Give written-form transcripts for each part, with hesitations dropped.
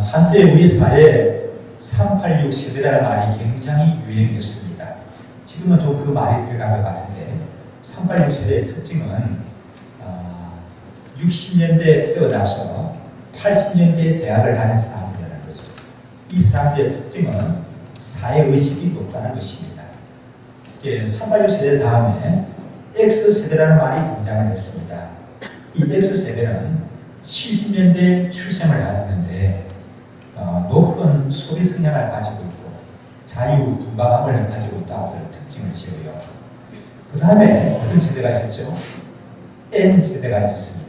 한때 우리 사회에 386 세대라는 말이 굉장히 유행이었습니다. 지금은 좀 그 말이 들어간 것 같은데 386 세대의 특징은 60년대에 태어나서 80년대에 대학을 다닌 사람들이라는 거죠. 이 사람들의 특징은 사회의식이 높다는 것입니다. 386 세대 다음에 X세대라는 말이 등장을 했습니다. 이 X세대는 70년대에 출생을 하였는데 높은 소비 성향을 가지고 있고 자유분방함을 가지고 있다고 특징을 지어요. 그 다음에 어떤 세대가 있었죠? N세대가 있었습니다.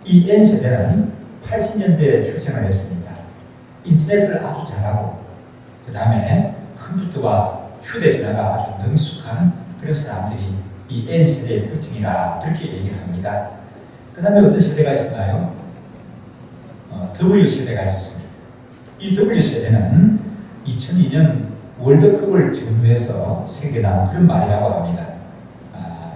이 N세대는 80년대에 출생을 했습니다. 인터넷을 아주 잘하고 그 다음에 컴퓨터와 휴대전화가 아주 능숙한 그런 사람들이 이 N세대의 특징이라 그렇게 얘기를 합니다. 그 다음에 어떤 세대가 있었나요? W세대가 있었습니다. 이 W세대는 2002년 월드컵을 전후해서 생겨난 그런 말이라고 합니다.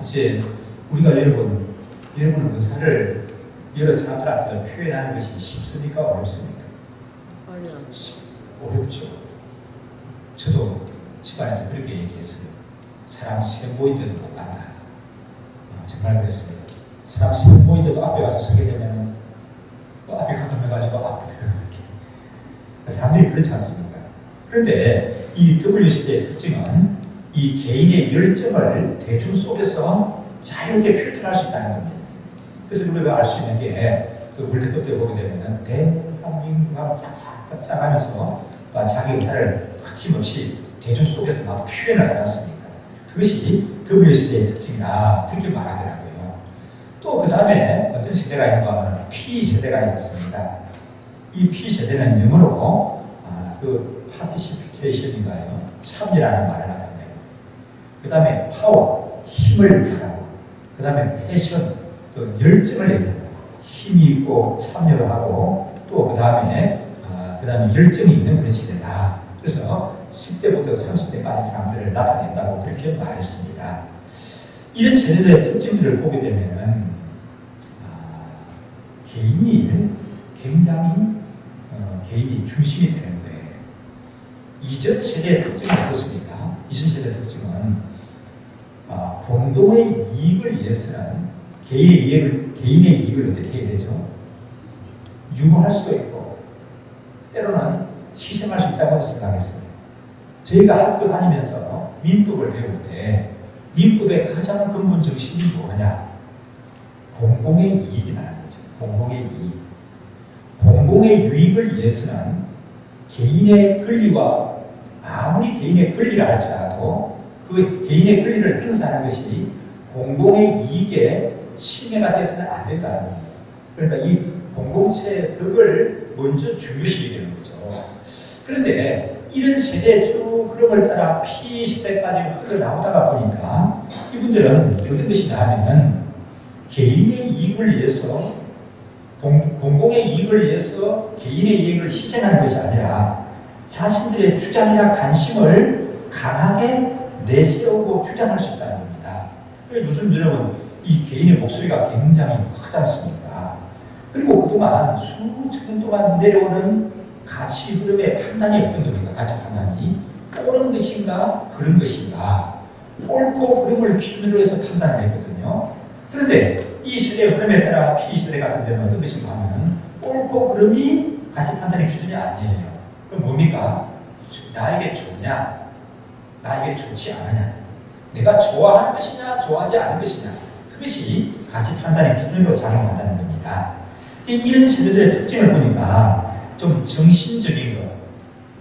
이제 우리가 여러분의 의사를 여러 사람들 앞에서 표현하는 것이 쉽습니까? 어렵습니까? 어렵죠. 저도 집안에서 그렇게 얘기했어요. 사람 시험 보이는데도 못 간다. 정말 그랬습니다. 사람 시험 보이는데도 앞에 가서 서게 되면 앞에 가끔해가지고 앞에 이렇게 사람들이 그렇지 않습니까? 그런데 이 W시대의 특징은 이 개인의 열정을 대중 속에서 자유롭게 표현할 수 있다는 겁니다. 그래서 우리가 알 수 있는 게 그 월드컵 때 보게 되면은 대한민국하고 짜짜짜짜 하면서 자기 의사를 거침없이 대중 속에서 막 표현을 하지 않습니까? 그것이 W시대의 특징이라 그렇게 말하더라고요. 또 그 다음에 어떤 세대가 있는가 하면 P세대가 있었습니다. 이 P세대는 영어로 파티시피케이션인가요? 참여라는 말을 나타내요. 그 다음에 파워, 힘을 말하고 그 다음에 패션, 또 열정을 얘기합니다. 힘이 있고 참여하고 또 그 다음에 열정이 있는 그런 시대다. 그래서 10대부터 30대까지 사람들을 나타낸다고 그렇게 말했습니다. 이런 세대의 특징들을 보게 되면은 개인이 굉장히 개인이 중심이 되는 거예요. 이전 세대의 특징은 어떻습니까? 이전 세대의 특징은 공동의 이익을 위해서는 개인의 이익을 어떻게 해야 되죠? 유무할 수도 있고 때로는 희생할 수 있다고 생각했어요. 저희가 학교 다니면서 민법을 배울 때 민법의 가장 근본 정신이 뭐냐? 공공의 이익이라는 거죠. 공공의 이익. 공공의 유익을 위해서는 개인의 권리와 아무리 개인의 권리를 할지라도 그 개인의 권리를 행사하는 것이 공공의 이익에 침해가 돼서는 안 된다는 겁니다. 그러니까 이 공동체의 덕을 먼저 중요시 여기는 거죠. 그런데 이런 세대의 쭉 흐름을 따라 P시대까지 흘러나오다가 보니까 이분들은 어떤 것이냐 하면 개인의 이익을 위해서 공공의 이익을 위해서 개인의 이익을 희생하는 것이 아니라 자신들의 주장이나 관심을 강하게 내세우고 주장할 수 있다는 겁니다. 요즘 여러분 이 개인의 목소리가 굉장히 크지 않습니까? 그리고 그동안 수천 년 동안 내려오는 가치 흐름의 판단이 어떤 겁니까? 가치 판단이 옳은 것인가 그런 것인가 옳고 그름을 기준으로 해서 판단을 했거든요. 그런데 이 세대의 흐름에 따라 P세대 같은 데는 어떤 것인가 하면 옳고 그름이 가치 판단의 기준이 아니에요. 그럼 뭡니까? 나에게 좋냐? 나에게 좋지 않으냐? 내가 좋아하는 것이냐? 좋아하지 않은 것이냐? 그것이 가치 판단의 기준으로 작용한다는 겁니다. 이런 세대들의 특징을 보니까 좀 정신적인 것,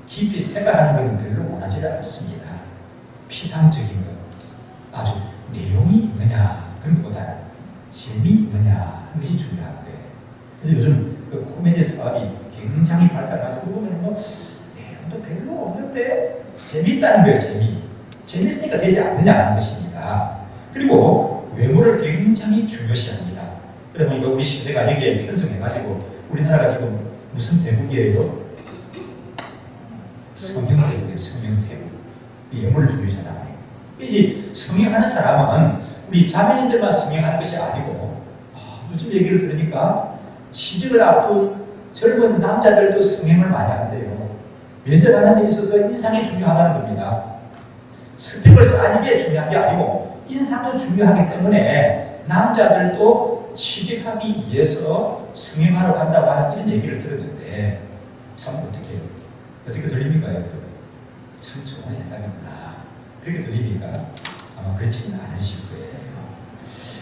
깊이 생각하는 것은 별로 원하지 않습니다. 피상적인 것, 아주 내용이 있느냐 그런 것보다는 재미있느냐 하는 것이 중요한 거예요. 그래서 요즘 그 코미디 사업이 굉장히 발달하고 보면 내용도 별로 없는데 재미있다는 거예요. 재미있으니까 되지 않느냐 하는 것입니다. 그리고 외모를 굉장히 중요시합니다. 그러다 보니까 우리 시대가 여기에 편성해가지고 우리나라가 지금 무슨 대국이에요? 성형대국이에요. 성형대국. 외모를 중요시하다 말이에요. 이 성형하는 사람은 우리 자매님들만 성형하는 것이 아니고 요즘 얘기를 들으니까 취직을 앞둔 젊은 남자들도 성형을 많이 한대요. 면접하는 데 있어서 인상이 중요하다는 겁니다. 스펙을 쌓는 게 중요한 게 아니고 인상도 중요하기 때문에 남자들도 취직하기 위해서 성형하러 간다고 하는 이런 얘기를 들었는데 참 어떻게 들립니까? 참 좋은 현상이구나. 그렇게 들립니까? 아마 그렇지는 않으실 거예요.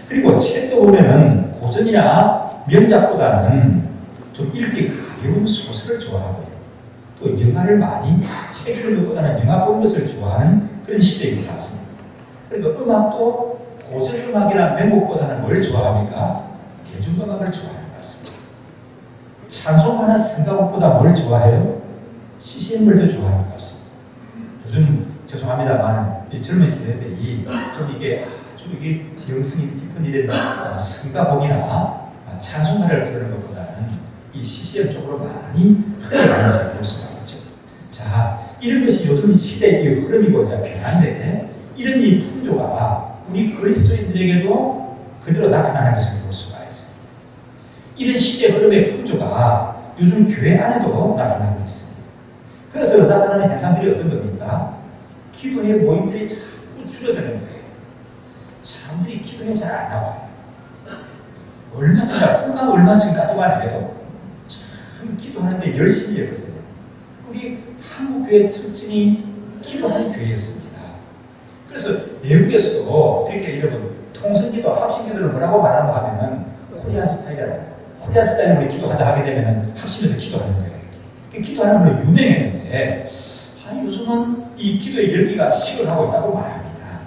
그리고 책도 보면은 고전이나 명작보다는 좀 읽기 가벼운 소설을 좋아하고요. 또 영화를 많이 책 읽는 것보다는 영화 보는 것을 좋아하는 그런 시대인 것 같습니다. 그리고 음악도 고전 음악이나 명곡보다는 뭘 좋아합니까? 대중음악을 좋아하는 것 같습니다. 찬송가나 성가곡보다 뭘 좋아해요? CCM을 더 좋아하는 것 같습니다. 요즘 죄송합니다만 이 젊은 세대들이 좀 이게 영성이 깊은 이런 성가곡이나 찬송가를 부르는 것보다는 이 CCM 쪽으로 많이 흘러가는지 볼 수가 있죠. 자, 이런 것이 요즘 시대의 흐름이고자 변한데 이런 이 풍조가 우리 그리스도인들에게도 그대로 나타나는 것을 볼 수가 있어요. 이런 시대 흐름의 풍조가 요즘 교회 안에도 나타나고 있습니다. 그래서 나타나는 현상들이 어떤 겁니까? 기도회 모임들이 자꾸 줄어드는 거예요. 사람들이 기도회 잘 안 나와요. 불과 얼마 전까지만 해도 참 기도하는데 열심히 했거든요. 그게 한국교회 특징이 기도하는 교회였습니다. 그래서 외국에서도 이렇게 여러분 통성기도 합심기도를 뭐라고 말하는가 하면은 코리안 스타일이라고. 코리안 스타일로 우리 기도하자 하게 되면은 합심해서 기도하는 거예요. 이렇게. 기도하는 걸로 유명했는데 요즘은 이 기도의 열기가 식어가고 있다고 말합니다.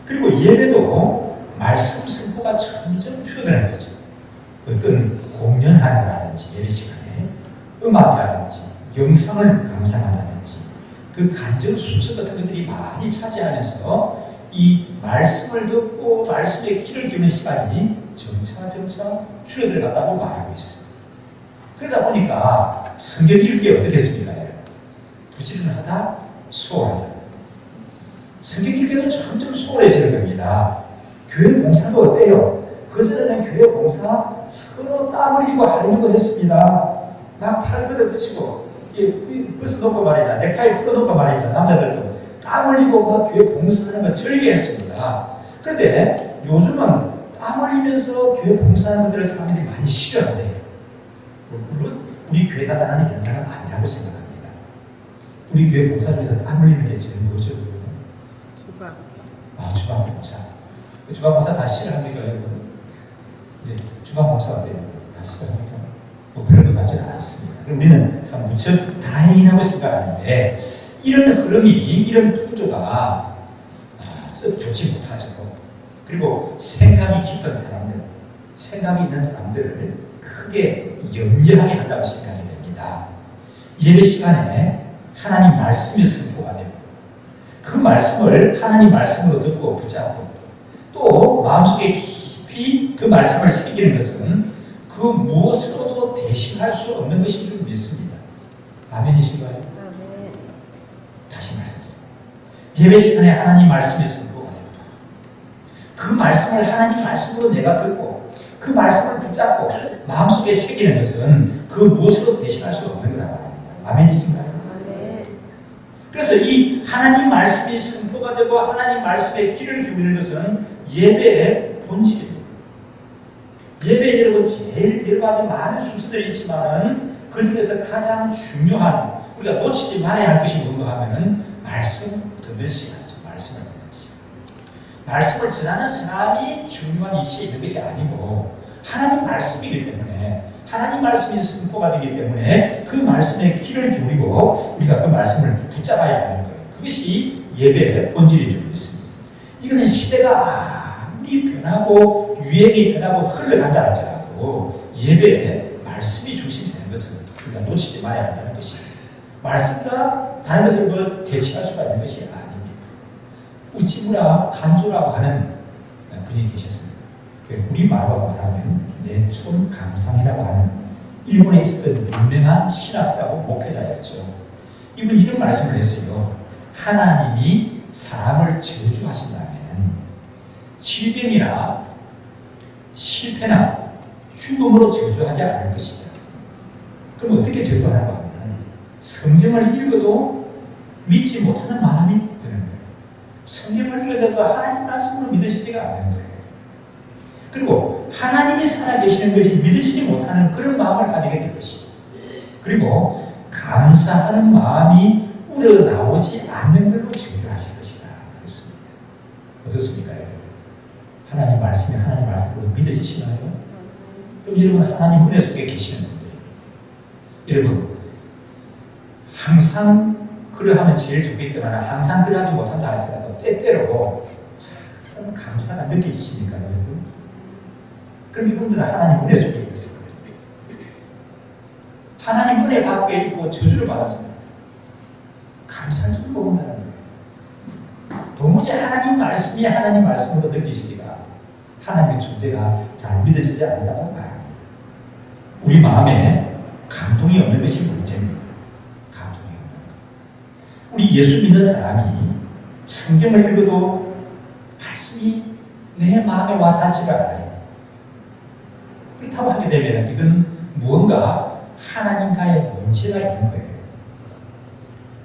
그리고 예배도 말씀 선포가 점점 줄어드는 거죠. 어떤 공연하는 거라든지 예배 시간에 음악이라든지 영상을 감상한다든지 그 간증 순서 같은 것들이 많이 차지하면서 이 말씀을 듣고 말씀에 귀를 기울이는 시간이 점차 줄어들어간다고 말하고 있습니다. 그러다 보니까 성경 읽기에 어떻겠습니까? 부지런하다, 소홀하다. 성경 읽기도 점점 소홀해지는 겁니다. 교회 봉사도 어때요? 그전에는 교회 봉사 서로 땀 흘리고 하려고 했습니다. 막 팔 걷어붙이고 벌써 놓고 말이다. 넥타이 풀어놓고 말이다. 남자들도 땀 흘리고 막 교회 봉사하는 거 즐겨했습니다. 그런데 요즘은 땀 흘리면서 교회 봉사하는 것들을 사람들이 많이 싫어한대요. 물론 우리 교회 나타나는 현상은 아니라고 생각합니다. 우리 교회 봉사 중에서 땀 흘리는 게 제일 뭐죠? 주방 봉사. 주방 봉사 다 싫어합니까, 여러분? 이제 주방 봉사 어때요? 다 싫어합니까? 뭐 그런 것 같지는 않습니다. 우리는 참 무척 다행이라고 생각하는데 이런 흐름이, 이런 풍조가 썩 좋지 못하죠. 그리고 생각이 깊은 사람들, 생각이 있는 사람들을 크게 염려하게 한다고 생각이 됩니다. 예배 시간에 하나님 말씀이 선포가 되고 그 말씀을 하나님 말씀으로 듣고 붙잡고 또 마음속에 깊이 그 말씀을 새기는 것은 그 무엇으로도 대신할 수 없는 것인 줄 믿습니다. 아멘이신가요? 아멘. 다시 말씀드립니다. 예배 시간에 하나님 말씀이 선포가 되고 그 말씀을 하나님 말씀으로 내가 듣고 그 말씀을 붙잡고 마음속에 새기는 것은 그 무엇으로도 대신할 수 없는 거라고 합니다. 아멘이신가요? 그래서 이 하나님 말씀이 선포가 되고 하나님 말씀에 귀를 기울이는 것은 예배의 본질입니다. 예배에 여러분 제일 여러 가지 많은 순서들이 있지만은 그 중에서 가장 중요한 우리가 놓치지 말아야 할 것이 뭔가 하면은 말씀 듣는 시간이죠. 말씀을 듣는 시간. 말씀을 전하는 사람이 중요한 위치에 있는 것이 아니고 하나님 말씀이기 때문에 하나님 말씀이 선포가 되기 때문에 그 말씀에 귀를 기울이고 우리가 그 말씀을 붙잡아야 하는 거예요. 그것이 예배의 본질인 줄 믿습니다. 이거는 시대가 아무리 변하고 유행이 변하고 흘러간다 할지라도 예배에 말씀이 중심이 되는 것을 우리가 놓치지 말아야 한다는 것이에요. 말씀과 다른 것을 뭐 대체할 수가 있는 것이 아닙니다. 우찌무라 간조라고 하는 분이 계셨습니다. 우리말로 말하면 내촌 감상이라고 하는 일본에 있었던 유명한 신학자고 목회자였죠. 이분이 이런 말씀을 했어요. 하나님이 사람을 저주하신다면 질병이나 실패나 죽음으로 저주하지 않을 것이다. 그럼 어떻게 저주하라고 하면 성경을 읽어도 믿지 못하는 마음이 드는 거예요. 성경을 읽어도 하나님 말씀으로 믿으시지가 않는 거예요. 그리고 하나님이 살아계시는 것이 믿어지지 못하는 그런 마음을 가지게 될 것이고, 그리고 감사하는 마음이 우러나오지 않는 걸로 저주하실 것이다. 그렇습니다. 어떻습니까? 하나님 말씀이 하나님 말씀으로 믿어지시나요? 그럼 여러분 하나님 은혜 속에 계시는 분들입니다. 여러분 항상 그러하면 제일 좋겠지만 항상 그러하지 못한다 할지라도 때때로 참 감사가 느껴지십니까? 여러분? 그럼 이분들은 하나님 은혜 속에 있을 거예요. 하나님 은혜 밖에 있고 저주를 받았습니다. 감사를 좀 모른다는 거예요. 도무지 하나님 말씀이 하나님 말씀으로 느껴지지가 하나님의 존재가 잘 믿어지지 않는다고 말합니다. 우리 마음에 감동이 없는 것이 문제입니다. 감동이 없는 것. 우리 예수 믿는 사람이 성경을 읽어도 말씀이 내 마음에 와 닿지가 않아요. 그렇다고 하게 되면 이건 무언가 하나님과의 문제가 있는 거예요.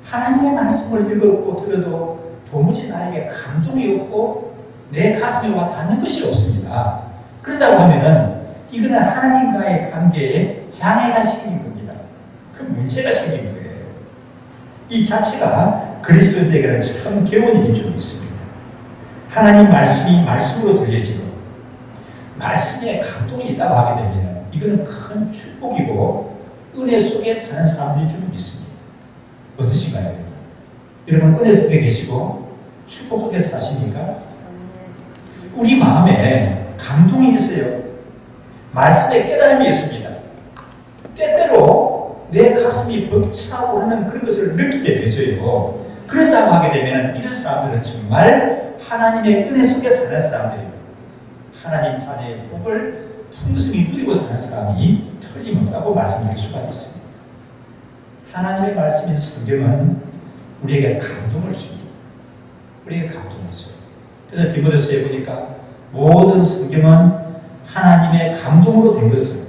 하나님의 말씀을 읽었고 들어도 도무지 나에게 감동이 없고 내 가슴에 와 닿는 것이 없습니다. 그렇다고 하면은 이거는 하나님과의 관계에 장애가 생긴 겁니다. 그 문제가 생긴 거예요. 이 자체가 그리스도인에게는 참 괴로운 일이 좀 있습니다. 하나님 말씀이 말씀으로 들려지고 말씀에 감동이 있다고 하게 되면 이거는 큰 축복이고 은혜 속에 사는 사람들이 좀 있습니다. 어떠신가요? 여러분 은혜 속에 계시고 축복 속에 사십니까? 우리 마음에 감동이 있어요. 말씀에 깨달음이 있습니다. 때때로 내 가슴이 벅차오르는 그런 것을 느끼게 되어져요. 그런다고 하게 되면 이런 사람들은 정말 하나님의 은혜 속에 사는 사람들입니다. 하나님 자녀의 복을 풍성히 누리고 사는 사람이 틀림없다고 말씀드릴 수가 있습니다. 하나님의 말씀인 성경은 우리에게 감동을 줍니다. 우리에게 감동을 줘요. 그래서 디모데서에 보니까 모든 성경은 하나님의 감동으로 된 것을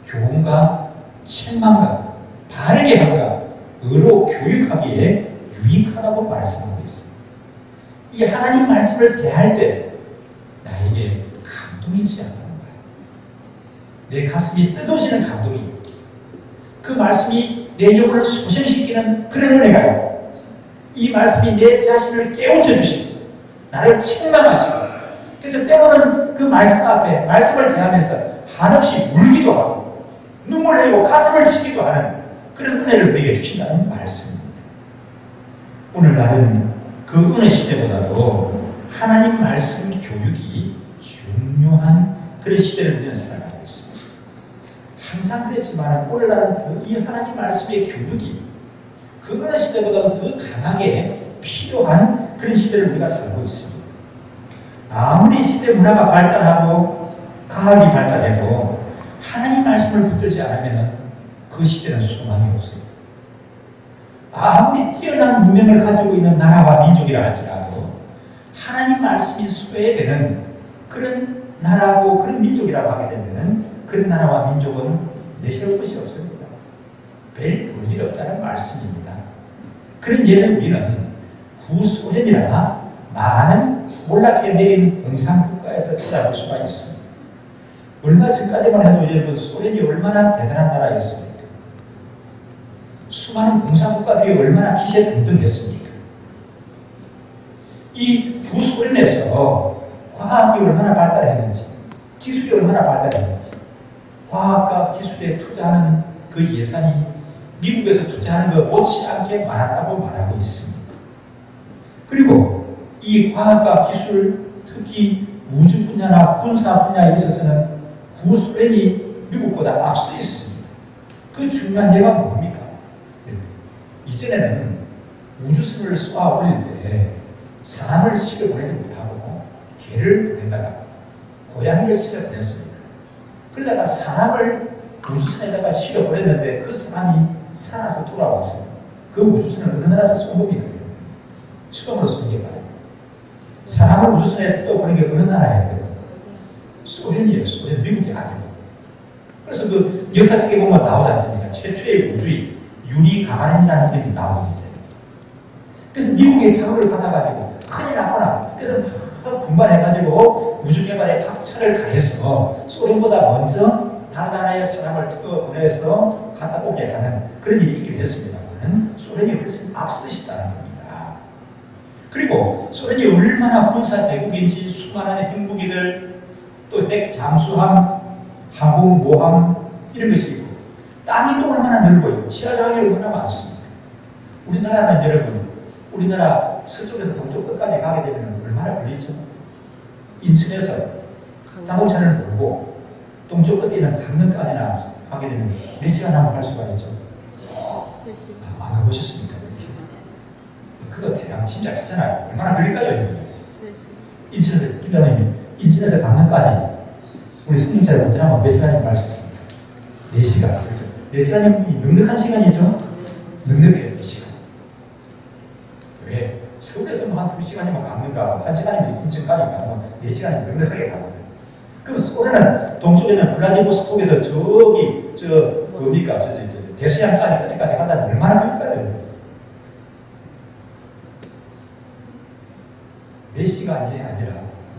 교훈과 책망과 바르게 함과 의로 교육하기에 유익하다고 말씀하고 있습니다. 이 하나님 말씀을 대할 때 나에게 감동이 있지 않다는 거예요. 내 가슴이 뜨거워지는 감동이 있고 그 말씀이 내 영혼을 소생시키는 그런 은혜가 있고 이 말씀이 내 자신을 깨우쳐 주시고 나를 책망하시고 그래서 때로는 그 말씀 앞에 말씀을 대하면서 한없이 울기도 하고 눈물을 흘리고 가슴을 치기도 하는 그런 은혜를 우리에게 주신다는 말씀입니다. 오늘날은 그 은혜 시대보다도 하나님 말씀 교육이 중요한 그런 시대를 우리는 살아가고 있습니다. 항상 그랬지만 오늘날은 더 이 하나님 말씀의 교육이 그 은혜 시대보다도 더 강하게 필요한 그런 시대를 우리가 살고 있습니다. 아무리 시대 문화가 발달하고 과학이 발달해도 하나님 말씀을 붙들지 않으면 그 시대는 소망이 없어요. 아무리 뛰어난 문명을 가지고 있는 나라와 민족이라 할지라도 하나님 말씀이 소외되는 그런 나라고 그런 민족이라고 하게 되면 그런 나라와 민족은 내세울 것이 없습니다. 별 볼 일 없다는 말씀입니다. 그런 예를 우리는 구소련이나 많은 몰락해 내린 공산국가에서 찾아볼 수가 있습니다. 얼마 전까지만 해도 여러분 소련이 얼마나 대단한 나라였습니까? 수많은 공산국가들이 얼마나 기세등등했습니까? 이 구소련에서 과학이 얼마나 발달했는지 기술이 얼마나 발달했는지 과학과 기술에 투자하는 그 예산이 미국에서 투자하는 것 못지않게 많았다고 말하고 있습니다. 그리고 이 과학과 기술, 특히 우주 분야나 군사 분야에 있어서는 구소련이 미국보다 앞서 있었습니다. 그 중요한 예가 뭡니까? 이전에는 우주선을 쏘아 올릴 때 사람을 실어 보내지 못하고 개를 보내다가 고양이를 실어 보냈습니다. 그러다가 사람을 우주선에다가 실어 보냈는데 그 사람이 살아서 돌아왔어요. 그 우주선을 어느 나라에서 쏜 겁니까? 처음으로 쏜 게 말이에요. 사람을 우주선에 띄워보낸 게 어느 나라예요? 소련이에요. 소련, 미국이 아니고. 그래서 그 역사책에 보면 나오지 않습니까? 최초의 우주인 유리 가가린이라는 이름이 나옵니다. 그래서 미국의 자극을 받아가지고 큰일 났구나. 그래서 분발해가지고 우주 개발에 박차를 가해서 소련보다 먼저 다른 사람을 보내서 갖다 오게 하는 그런 일이 있기도 했습니다만 소련이 훨씬 앞서있다는 겁니다. 그리고 소련이 얼마나 군사 대국인지 수많은 핵무기들 또 핵 잠수함, 항공모함 이런 것이 있고 땅이 또 얼마나 넓어요. 지하자원이 얼마나 많습니다. 우리나라는 여러분 우리나라 서쪽에서 동쪽 끝까지 가게 되면 얼마나 걸리죠? 인천에서 자동차를 몰고 동쪽 끝에 있는 강릉까지나 가게 되면 몇 시간 하면 갈 수가 있죠? 안 가보셨습니까? 그거 대략 진짜 하잖아요. 얼마나 걸릴까요? 인천에서, 김장님, 인천에서 강릉까지 우리 승용차를 운전하면 몇 시간이면 갈 수 있습니까? 4시간. 그렇죠? 4시간이면 넉넉한 시간이죠? 넉넉해요, 4시간. 왜? 서울에서 뭐 한 2시간이면 강릉 가고 1시간이면 인천까지 가고 4시간이면 넉넉하게 가거든. 그럼 소련은 동쪽에는 블라디보스톡에서 저기 뭡니까 대서양까지 끝까지 간다면 얼마나 걸릴까요? 몇 시간이 아니라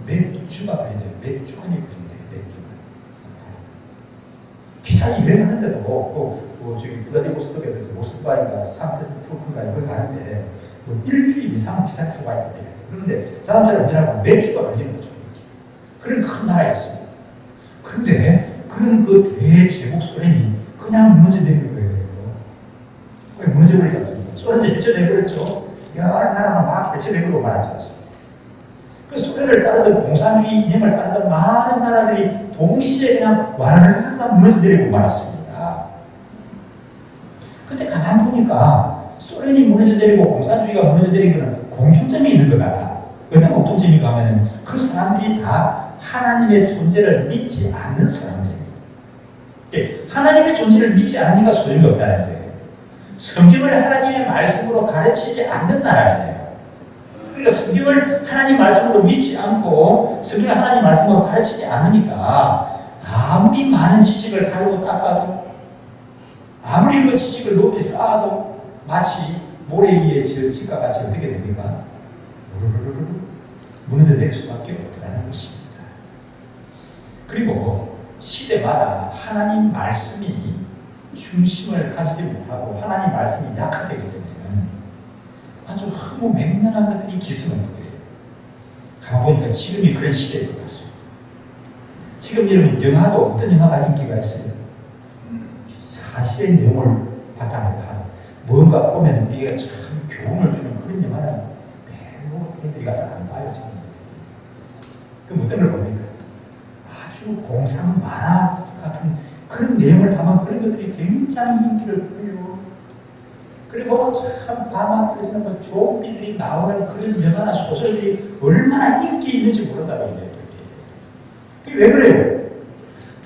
몇 주가 걸린대요. 몇 주간이 걸린대요. 몇 주간. 기차 여행하는데도 저기 블라디보스톡에서 모스크바인가 상트푸르크인가 거기 가는데 뭐 일주일 이상 기차 타고 가야 된다. 그런데 자동차를 운전하고 몇 주가 걸리는 거죠. 그런 큰 나라였습니다. 그런데 그런 그 대제국 소련이 그냥 무너져내는 거예요. 왜 무너져버리지 않습니까? 소련이 미쳐내버렸죠. 여러 나라만 막 미쳐내버리고 말하지 않습니까? 그 소련을 따르던 공산주의 이념을 따르던 많은 나라들이 동시에 그냥 와르르 무너져내리고 말았습니다. 그런데 가만 보니까 소련이 무너져내리고 공산주의가 무너져내린 것은 공통점이 있는 것 같아. 어떤 공통점인가 하면 그 사람들이 다 하나님의 존재를 믿지 않는 사람들입니다. 하나님의 존재를 믿지 않으니까 소용이 없다는 거예요. 성경을 하나님의 말씀으로 가르치지 않는 나라예요. 그러니까 성경을 하나님 말씀으로 믿지 않고 성경을 하나님 말씀으로 가르치지 않으니까 아무리 많은 지식을 가지고 닦아도 아무리 그 지식을 높이 쌓아도 마치 모래 위에 지은 집과 같이 어떻게 됩니까? 무너져 내릴 수밖에 없다는 것입니다. 그리고 시대마다 하나님 말씀이 중심을 가지지 못하고 하나님 말씀이 약화되게 되면 아주 허무맹랑한 것들이 기승을 부려요. 가보니까 지금이 그런 시대인 것 같습니다. 지금 여러분 영화도 어떤 영화가 인기가 있어요? 사실의 내용을 바탕으로 한 뭔가 보면 우리가 참 교훈을 주는 그런 영화는 매우 애들이 가서 안 봐요. 지금. 그럼 어떤 걸 봅니까? 아주 공상 만화 같은 그런 내용을 담은 그런 것들이 굉장히 인기를 끌어요. 그리고 참 밤만 떨어지는 뭐 좀비들이 나오는 그런 영화나 소설들이 얼마나 인기 있는지 모른다고 얘기해요. 그게 왜 그래요?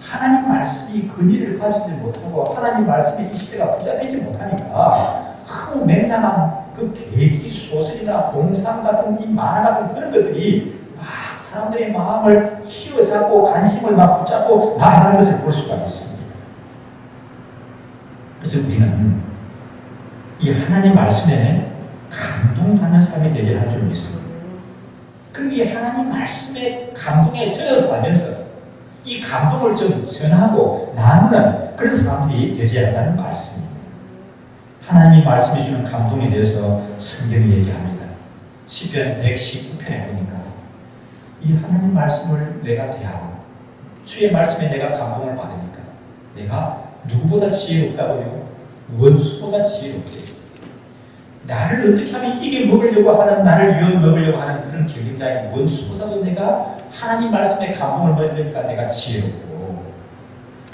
하나님 말씀이 근위를 가지지 못하고 하나님 말씀이 이 시대가 붙잡히지 못하니까 아무 맹랑한 그 계기 소설이나 공상 같은 이 만화 같은 그런 것들이 막 사람들의 마음을 휘어잡고 관심을 막 붙잡고 나아가는 것을 볼 수가 있습니다. 그래서 우리는 이 하나님 말씀에 감동받는 사람이 되게 할 줄 믿습니다. 그리고 이 하나님 말씀에 감동에 젖어서 살면서 이 감동을 좀 전하고 나누는 그런 사람들이 되어야 한다는 말씀입니다. 하나님이 말씀해 주는 감동에 대해서 성경이 얘기합니다. 시편 119편에 보니까 이 하나님 말씀을 내가 대하고 주의 말씀에 내가 감동을 받으니까 내가 누구보다 지혜롭다고요? 원수보다 지혜롭대요. 나를 어떻게 하면 이게 먹으려고 하는 나를 위해 먹으려고 하는 그런 경쟁자인 원수보다도 내가 하나님 말씀에 감동을 받으니까 내가 지혜롭고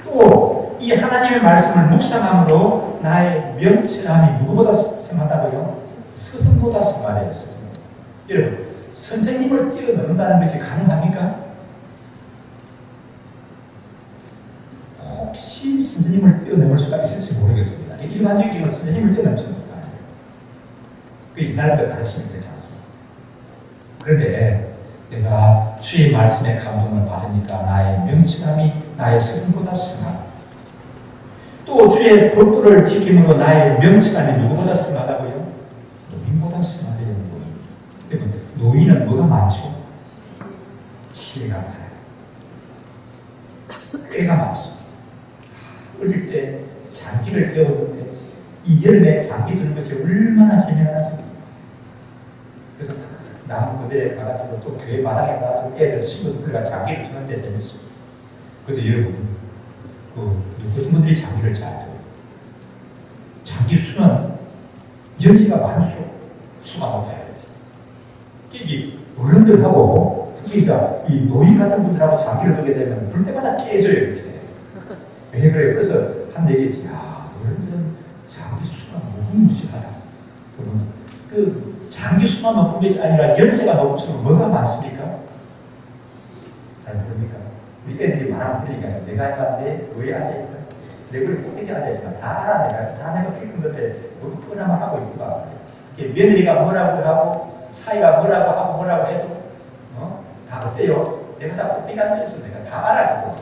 또 이 하나님의 말씀을 묵상함으로 나의 명철함이 누구보다 승하다고요? 스승보다 승하래요. 스승. 여러분 선생님을 뛰어넘는다는 것이 가능합니까? 혹시 선생님을 뛰어넘을 수가 있을지 모르겠습니다. 일반적인 선생님을 뛰어넘지 못하는 거예요. 그 옛날부터 가르치면 되지 않습니까? 그런데 내가 주의 말씀에 감동을 받으니까 나의 명철함이 나의 스승보다 승하다. 또 주의 법도를 지킴으로 나의 명칭하니 누구보다 승하다고요? 노인보다 승하대요. 노인. 노인은 뭐가 많죠? 지혜가 많아요. 꽤가 많습니다. 어릴 때 장기를 배웠는데 이 여름에 장기 드는 것이 얼마나 재미나죠. 그래서 나무 그대에 가가지고 또 교회 마당에 가가지고 애들 친구들과 장기를 드는데 재밌어요. 그래서 여러분 어떤 분들이 장기를 잘 둬요. 장기 수는 연세가 많을수록 수가 높아야 돼요. 이 어른들하고 특히 이 노인 같은 분들하고 장기를 두게 되면 불 때마다 깨져요. 이렇게. 왜 그래요? 그래서 한 얘기지. 어른들은 장기 수가 무궁무진하다. 그러면 그 장기 수만 높은 것이 아니라 연세가 높을수록 뭐가 많습니까? 잘 모릅니까? 우리 애들이 말하면 그러니까 내가 해봤는데 왜 앉아있다? 내 그릇 꼭대기 앉아있으면 다 알아. 내가 키 큰 건데 뭐 뻔하면 하고 있구나. 며느리가 뭐라고 하고 사이가 뭐라고 하고 뭐라고 해도 다 어때요? 내가 다 꼭대기 앉아있어. 내가 다 알아.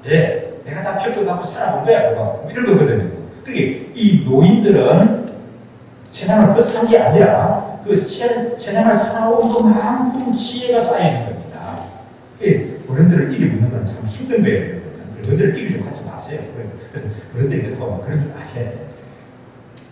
예, 내가 다 별도 갖고 살아본 거야. 그거. 이런 거거든요. 그게 이 노인들은 세상을 헛산 게 아니라 그 세상을 살아온 것만큼 지혜가 쌓여있는 겁니다. 어른들을 이겨먹는 건 참 힘든 거예요. 어른들을 이기려고 하지 마세요. 그래서 어른들이 그렇다고 그런 줄 아셔야 돼요.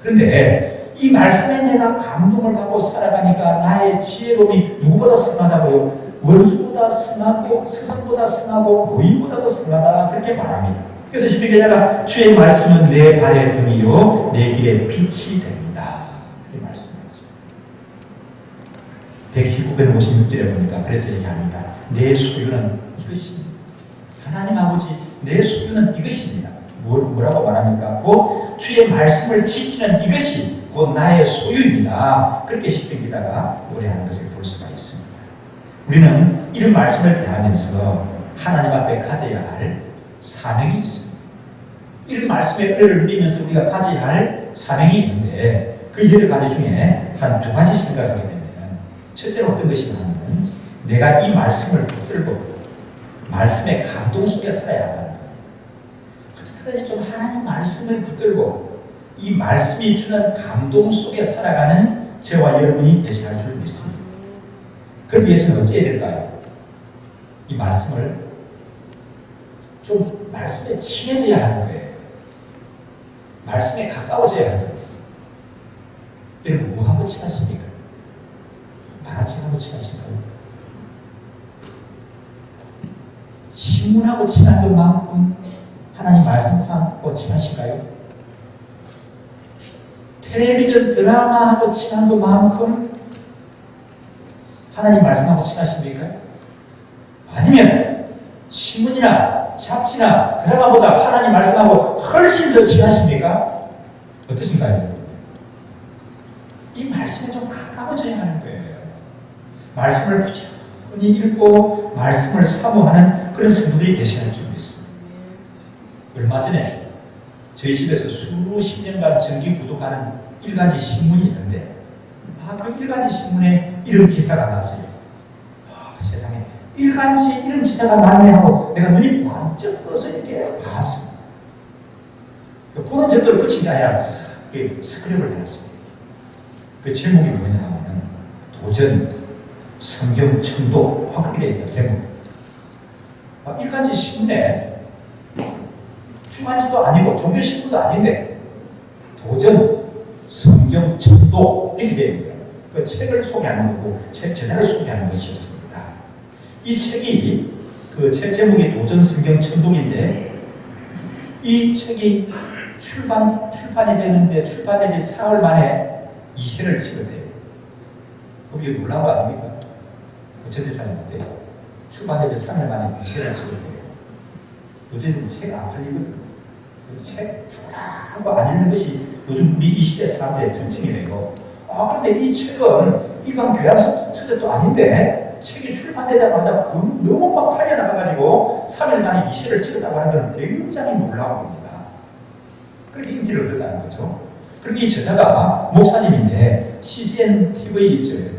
그런데 이 말씀에 내가 감동을 받고 살아가니까 나의 지혜로움이 누구보다 승하다고요? 원수보다 승하고 스승보다 승하고 노인보다도 승하다 그렇게 말합니다. 그래서 시편기자가 주의 말씀은 내 발의 등이요 내 길의 빛이 됩니다. 그렇게 말씀하죠. 119편 56절에 보니까 그래서 얘기합니다. 내 소유는 이것입니다. 하나님 아버지 내 소유는 이것입니다. 뭐라고 말합니까? 곧 주의 말씀을 지키는 이것이 곧 나의 소유입니다. 그렇게 시편기자가 노래하는 것을 볼 수가 있습니다. 우리는 이런 말씀을 대하면서 하나님 앞에 가져야 할 사명이 있습니다. 이런 말씀의 은혜를 누리면서 우리가 가져야 할 사명이 있는데 그 여러 가지 중에 한 두 가지 생각하게 되면 첫째로 어떤 것이냐 하면 내가 이 말씀을 붙들고 말씀의 감동 속에 살아야 한다는 거예요. 어떻게든지 좀 하나님 말씀을 붙들고 이 말씀이 주는 감동 속에 살아가는 저와 여러분이 되셔야 할 줄 믿습니다. 그 위해서는 어찌해야 될까요? 이 말씀을 좀 말씀에 친해져야 하는 거예요. 말씀에 가까워져야 하는 거예요. 여러분 뭐하고 친하십니까? 만화책하고 친하신가요? 신문하고 친한 것만큼 하나님 말씀하고 친하신가요? 텔레비전 드라마하고 친한 것만큼 하나님 말씀하고 친하십니까? 아니면 신문이나 잡지나 드라마보다 하나님 말씀하고 훨씬 더 친하십니까? 어떠신가요? 이 말씀에 좀 가까워져야 하는 거예요. 말씀을 부지런히 읽고 말씀을 사모하는 그런 성도들이 되셔야 할 줄 믿습니다. 얼마 전에 저희 집에서 수십 년간 정기 구독하는 일간지 신문이 있는데 그 일간지 신문에 이런 기사가 났어요. 세상에 일간지 이런 기사가 났네 하고 내가 눈이 번쩍 떠서 이렇게 봤습니다. 보는 정도로 끝인 게 아니라 스크랩을 해놨습니다. 그 제목이 뭐냐 하면 도전 성경 청독 확대되어 있다. 제목. 일간지 신문에 주간지도 아니고 종교신문도 아닌데 도전 성경 청독 이렇게 되어 있는 거예요. 그 책을 소개하는 거고 책 제작을 소개하는 것이었습니다. 이 책이 그 책 제목이 도전 성경 청독인데 이 책이 출판이 되는데 출판된 지 4월 만에 2세를 찍었대요. 그럼 이거 놀라운 거 아닙니까? 어쨌든 어때요? 출판된 지 3일 만에 2세를 찍었대요. 요즘은 책 안 팔리거든. 책 하고 안 읽는 것이 요즘 우리 이 시대 사람들의 특징이래요. 근데 이 책은 일반 교양 서적도 아닌데 책이 출판되자마자 너무 막 팔려나가가지고 3일 만에 2세를 찍었다고 하는 건 굉장히 놀라운 겁니다. 그렇게 인기를 얻었다는 거죠. 그리고 이 저자가 목사님인데 CGN TV 있어요.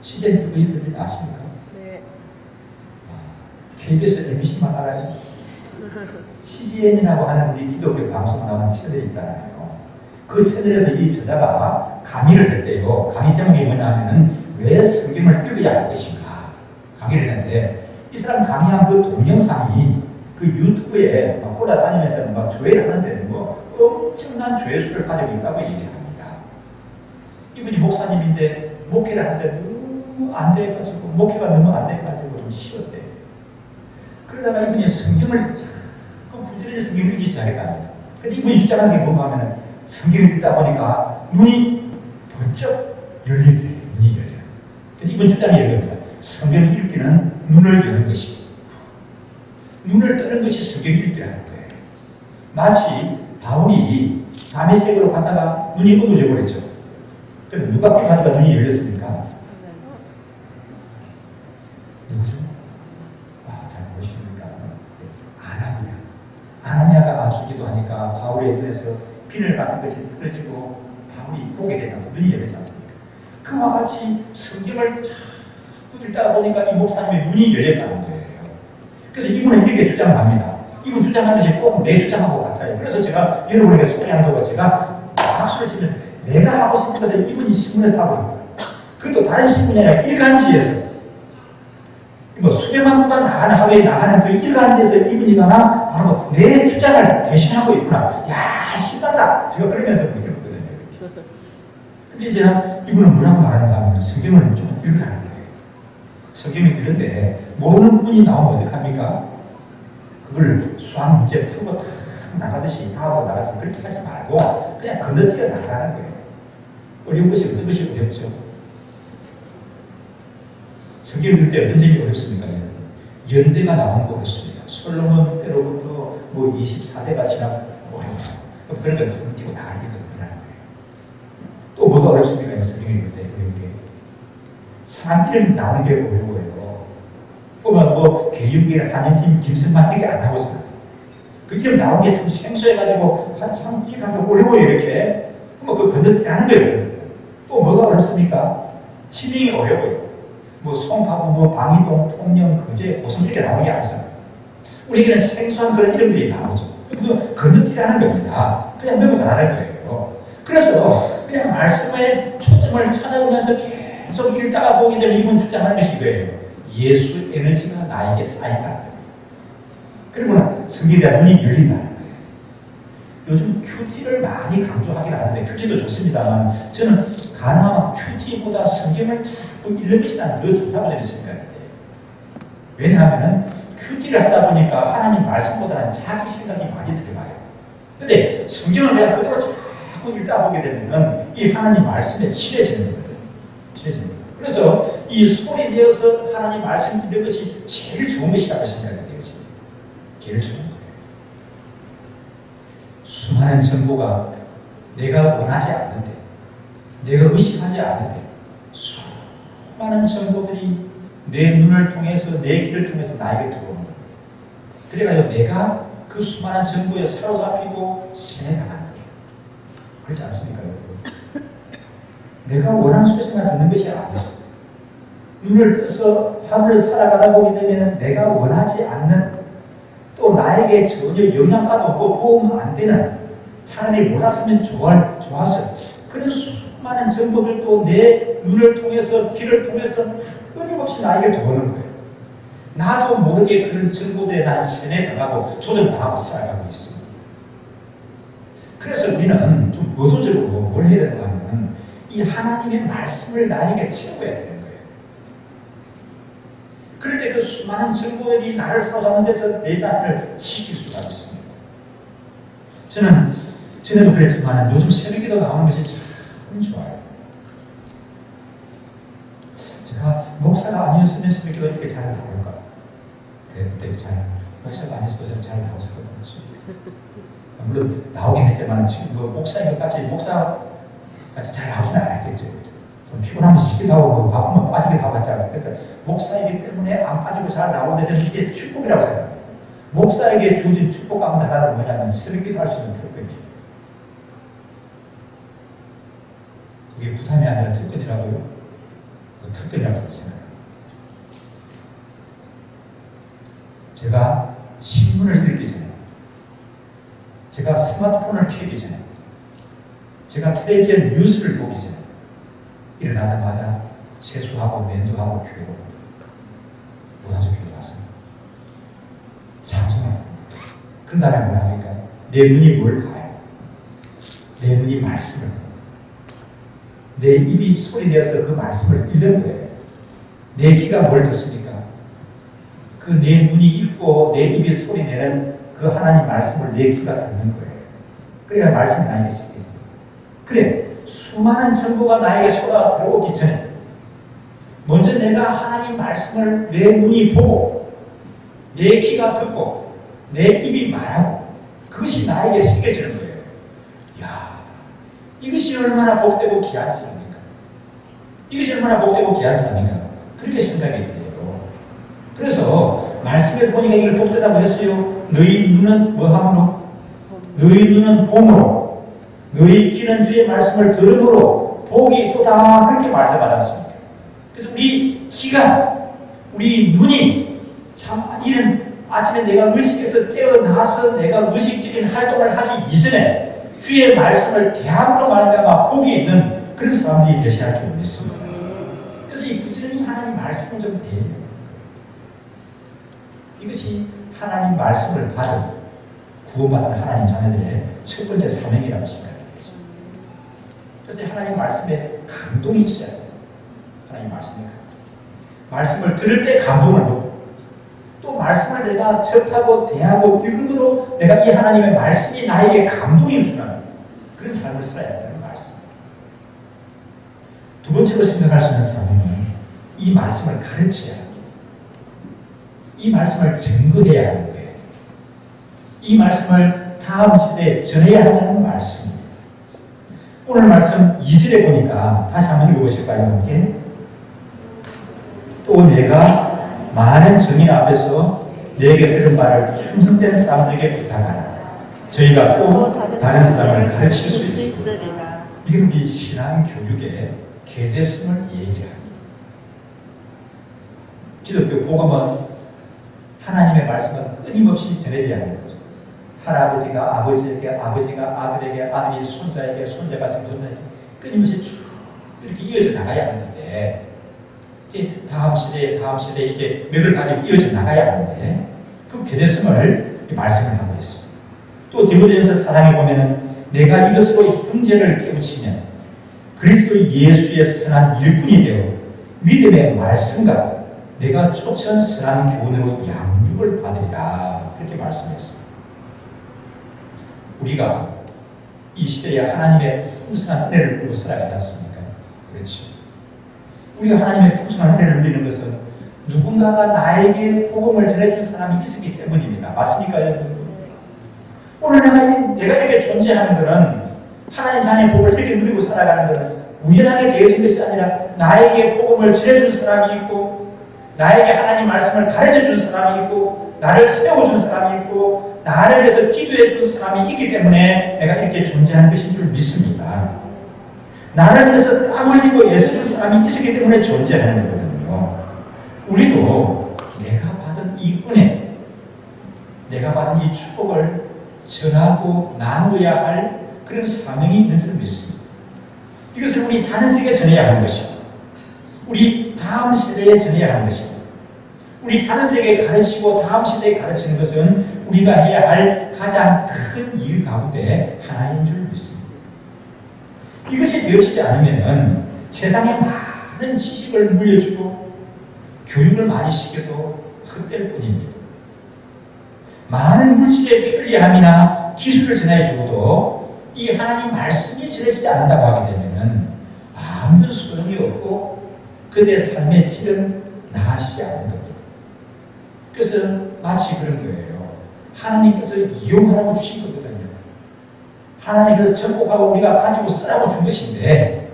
CGN TV 아십니까? 네. KBS, MBC만 알아요. CGN이라고 하는 우리 기독교 방송 나오는 채널이 있잖아요. 그 채널에서 이 저자가 강의를 했대요. 강의 제목이 뭐냐면은 왜 성경을 읽어야 할 것인가 강의를 했는데 이 사람 강의한 그 동영상이 그 유튜브에 막 올라다니면서 막 조회를 하는데 뭐 엄청난 조회수를 가지고 있다고 얘기합니다. 이분이 목사님인데 목회를 하는데 너무 안 돼가지고 목회가 너무 안 돼가지고 좀 쉬었대요. 그러다가 이분이 성경을 자꾸 부지런히 성경을 읽기 시작했답니다. 근데 이분이 주장하는 게 뭔가 하면은 성경을 읽다 보니까 눈이 번쩍 열리게 눈이 열려요. 그래서 이분 주장이 이겁니다. 성경을 읽기는 눈을 여는 것이 눈을 뜨는 것이 성경을 읽기라는 거예요. 마치 바울이 다메섹으로 갔다가 눈이 어두워져 버렸죠. 그래서 누가 기도하니까 눈이 열렸습니까? 누구죠? 잘 모르십니까? 아나니아. 아나니아가 아주 기도하니까 바울의 눈에서 비늘 같은 것이 떨어지고 바울이 보게 되지 않습니까? 눈이 열리지 않습니까? 그와 같이 성경을 자꾸 읽다 보니까 이 목사님의 눈이 열렸다는 거예요. 그래서 이분은 이렇게 주장을 합니다. 이분 주장하는 것이 꼭 내 주장하고 같아요. 그래서 제가 여러분에게 소개한 거고 제가 박수를 치면서 내가 하고 싶은 것을 이분이 신문에서 하고 있는 거예요. 그것도 다른 신문이 아니라 일간지에서 뭐 수백만 부가 나가는 하루에 나가는 그 일간지에서 이분이 하나 바로 내 주장을 대신하고 있구나. 야 신난다. 제가 그러면서 읽었거든요. 근데 이제 이분은 뭐라고 말하는가 하면 성경을 무조건 읽으라는 거예요. 성경을 읽는데 모르는 분이 나오면 어떡합니까? 그걸 수학 문제 풀고 탁 나가듯이 다 하고 나가서 그렇게 하지 말고 그냥 건너뛰어 나가라는 거예요. 어려운 것이 어떤 것이 어렵죠? 성경 읽을 때 어떤 점이 어렵습니까? 연대가 나오는 거 어렵습니다. 솔로몬 때로부터 뭐 24대가 지나고 어려워요. 그런 걸 건너뛰고 나가는 게 어렵다는 거예요. 또 뭐가 어렵습니까? 성경 읽을 때 어려운 게 사람 이름 나오는 게 어려워요. 보면 뭐 개윤길, 한현심, 김승만 이렇게 안 나오잖아요. 그 이름 나오는 게 참 생소해가지고 한참 기억하기 어려워요 이렇게. 그럼 그 건너뛰라는 거예요. 또 뭐가 어렵습니까? 지명이 어려워요. 뭐 송파구, 뭐 방이동, 통영, 거제, 고성 이렇게 나오는 게 아니잖아요. 우리에게는 생소한 그런 이름들이 나오죠. 그 건너뛰라는 겁니다. 그냥 넘어가라는 거예요. 그래서 그냥 말씀에 초점을 찾아오면서 계속 읽다가 보게 되면 이분 주장하는 것이 이거예요. 예수 에너지가 나에게 쌓인다는 거예요. 그리고는 성경에 대한 눈이 열린다는 거예요. 요즘 큐티를 많이 강조하긴 하는데 큐티도 좋습니다만 저는 가능하면 큐티보다 성경을 자꾸 읽는 것이 난 더 좋다고 저는 생각해요. 왜냐하면 큐티를 하다 보니까 하나님 말씀보다는 자기 생각이 많이 들어가요. 근데 성경을 그냥 그대로 자꾸 읽다 보게 되면 이 하나님 말씀에 친해지는 거거든요. 친해지는 거예요. 그래서 이 소리 내어서 하나님 말씀 읽는 것이 제일 좋은 것이라고 생각이 되어집니다. 제일 좋은 거예요. 수많은 정보가 내가 원하지 않는데, 내가 의식하지 않는데, 수많은 정보들이 내 눈을 통해서, 내 귀를 통해서 나에게 들어오는 거예요. 그래가지고 내가 그 수많은 정보에 사로잡히고 세뇌당하는 거예요. 그렇지 않습니까, 여러분? 내가 원하는 소리만 듣는 것이 아니에요. 눈을 떠서 하루를 살아가다 보게 되면 내가 원하지 않는 또 나에게 전혀 영향받도 없고 도움 안 되는 차라리 몰랐으면 좋았어요. 그런 수많은 정보들도 내 눈을 통해서 귀를 통해서 끊임없이 나에게 들어오는 거예요. 나도 모르게 그런 정보들에 나는 세뇌당하고 조정당하고 살아가고 있습니다. 그래서 우리는 좀 의도적으로 뭘 해야 되는가 하면 이 하나님의 말씀을 나에게 채워야 돼요. 그럴 때 그 수많은 정보들이 나를 사로잡는 데서 내 자신을 지킬 수가 있습니다. 저는 전에도 그랬지만 요즘 새벽기도 나오는 것이 참 좋아요. 제가 목사가 아니었으면 새벽기도 이렇게 잘 나올까? 그때 목사가 아니었으면 잘 나왔을 것 같습니다. 물론 나오긴 했지만 지금 뭐 목사같이 잘 나오지는 않았겠죠. 좀 피곤하면 쉬기도 하고 뭐 바쁘면 빠지기도 하고 하지 않아요. 그러니까 목사이기 때문에 안 빠지고 잘 나오는데 저는 이게 축복이라고 생각합니다. 목사에게 주어진 축복 가운데 하나는 뭐냐면 새벽기도 할 수 있는 특권이에요. 그게 부담이 아니라 특권이라고요? 그 특권이라고 생각합니다. 제가 신문을 읽기 전에 제가 스마트폰을 켜기 전에, 제가 텔레비전 뉴스를 보기 전에 일어나자마자 세수하고 면도하고 교회로 옵니다. 무단서 교회 갔습니다. 찬송합니다. 그런 다음에 뭐라 합니까? 내 눈이 뭘 봐요? 내 눈이 말씀을 봐요. 내 입이 소리 내어서 그 말씀을 읽는 거예요. 내 귀가 뭘 듣습니까? 그 내 눈이 읽고 내 입이 소리 내는 그 하나님 말씀을 내 귀가 듣는 거예요. 그래야 말씀이 나에게 쓰여집니다. 그래, 수많은 정보가 나에게 쏟아 들어오기 전에 먼저 내가 하나님 말씀을 내 눈이 보고 내 귀가 듣고 내 입이 말하고 그것이 나에게 새겨지는 거예요. 이야, 이것이 얼마나 복되고 귀한 사람입니까? 이것이 얼마나 복되고 귀한 사람입니까? 그렇게 생각이 돼요. 그래서 말씀에 보니까 이걸 복되다고 했어요. 너희 눈은 뭐함으로? 너희 눈은 봄으로, 너희 귀는 주의 말씀을 들음으로 복이 또다 그렇게 말씀받았습니다. 그래서 우리 귀가, 우리 눈이 참 이런 아침에 내가 의식해서 깨어나서 내가 의식적인 활동을 하기 이전에 주의 말씀을 대함으로 말미암아 복이 있는 그런 사람들이 되셔야 할 줄 믿습니다. 그래서 이 부지런히 하나님 말씀을 좀 대해요. 이것이 하나님 말씀을 받은 구원받은 하나님 자녀들의 첫 번째 사명이라고 생각이 되겠습니다. 그래서 하나님 말씀에 감동이 있어야 돼요. 하나님 말씀에 감동. 말씀을 들을 때 감동을 받고 또 말씀을 내가 접하고 대하고 읽음으로 내가 이 하나님의 말씀이 나에게 감동을 주는 그런 삶을 살아야 한다는 말씀입니다. 두 번째로 생각할 수 있는 사람은 이 말씀을 가르쳐야 합니다. 이 말씀을 증거해야 하는 거예요. 이 말씀을 다음 세대에 전해야 한다는 말씀입니다. 오늘 말씀 2절에 보니까 다시 한번 읽어보실까요? 함께. 또 내가 많은 증인 앞에서 내게 들은 바를 충성된 사람들에게 부탁하라. 저희가 또 다른 사람을 가르칠 수 있습니다. 이게 우리 신앙 교육의 계대성을 얘기를 합니다. 기독교 복음은 하나님의 말씀은 끊임없이 전해져야 하는 거죠. 할아버지가 아버지에게, 아버지가 아들에게, 아들이 손자에게, 손자가 전손자에게 끊임없이 쭉 이렇게 이어져 나가야 하는데 이제 다음 세대에 이렇게 맥을 가지고 이어져 나가야 하는데 그 계대성을 말씀을 하고 있습니다. 또 디모데전서 4장에 보면은 내가 이것으로 형제를 깨우치면 그리스도 예수의 선한 일꾼이 되어 믿음의 말씀과 내가 초천 선한 교훈으로 양육을 받으리라 그렇게 말씀했습니다. 우리가 이 시대에 하나님의 풍성한 은혜를 누리고 살아가지 않습니까? 그렇죠. 우리가 하나님의 풍성한 은혜를 누리는 것은 누군가가 나에게 복음을 전해준 사람이 있었기 때문입니다. 맞습니까, 여러분? 오늘 내가 이렇게 존재하는 것은 하나님 자녀의 복을 이렇게 누리고 살아가는 것은 우연하게 되어진 것이 아니라 나에게 복음을 전해준 사람이 있고 나에게 하나님 말씀을 가르쳐준 사람이 있고 나를 세워준 사람이 있고 나를 위해서 기도해준 사람이 있기 때문에 내가 이렇게 존재하는 것인 줄 믿습니다. 나를 위해서 땀 흘리고 애써준 사람이 있었기 때문에 존재하는 거거든요. 우리도 내가 받은 이 은혜, 내가 받은 이 축복을 전하고 나누어야 할 그런 사명이 있는 줄 믿습니다. 이것을 우리 자녀들에게 전해야 하는 것이고 우리 다음 세대에 전해야 하는 것입니다. 우리 자녀들에게 가르치고 다음 세대에 가르치는 것은 우리가 해야 할 가장 큰 일 가운데 하나인 줄 믿습니다. 이것이 되어지지 않으면 세상에 많은 지식을 물려주고 교육을 많이 시켜도 헛될 뿐입니다. 많은 물질의 편리함이나 기술을 전해주고도 이 하나님 말씀이 전해지지 않는다고 하게 되면 아무런 소용이 없고 그들의 삶의 질은 나아지지 않는 겁니다. 그래서 마치 그런 거예요. 하나님께서 이용하라고 주신 거거든요. 하나님께서 전복하고 우리가 가지고 쓰라고 준 것인데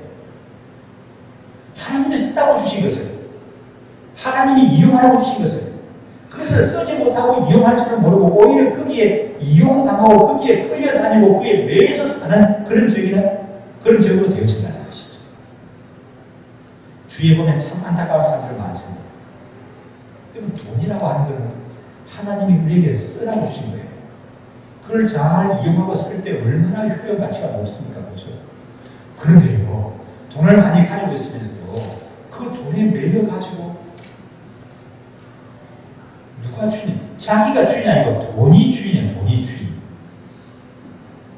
하나님이 쓰라고 주신 것을 하나님이 이용하라고 주신 것을 그것을 쓰지 못하고 이용할 줄은 모르고 오히려 거기에 이용당하고 거기에 끌려다니고 그에 매여서 사는 그런 적으로 되어진다는 것이죠. 주위에 보면 참 안타까운 사람들 많습니다. 그럼 돈이라고 하는 것은 하나님이 우리에게 쓰라고 주신 거예요. 그걸 잘 이용하고 쓸 때 얼마나 효용 가치가 높습니까? 그렇죠? 그런데요, 돈을 많이 가지고 있으면도 그 돈에 매여가지고 누가 주인? 자기가 주인이 아니고 돈이 주인이에요. 돈이 주인.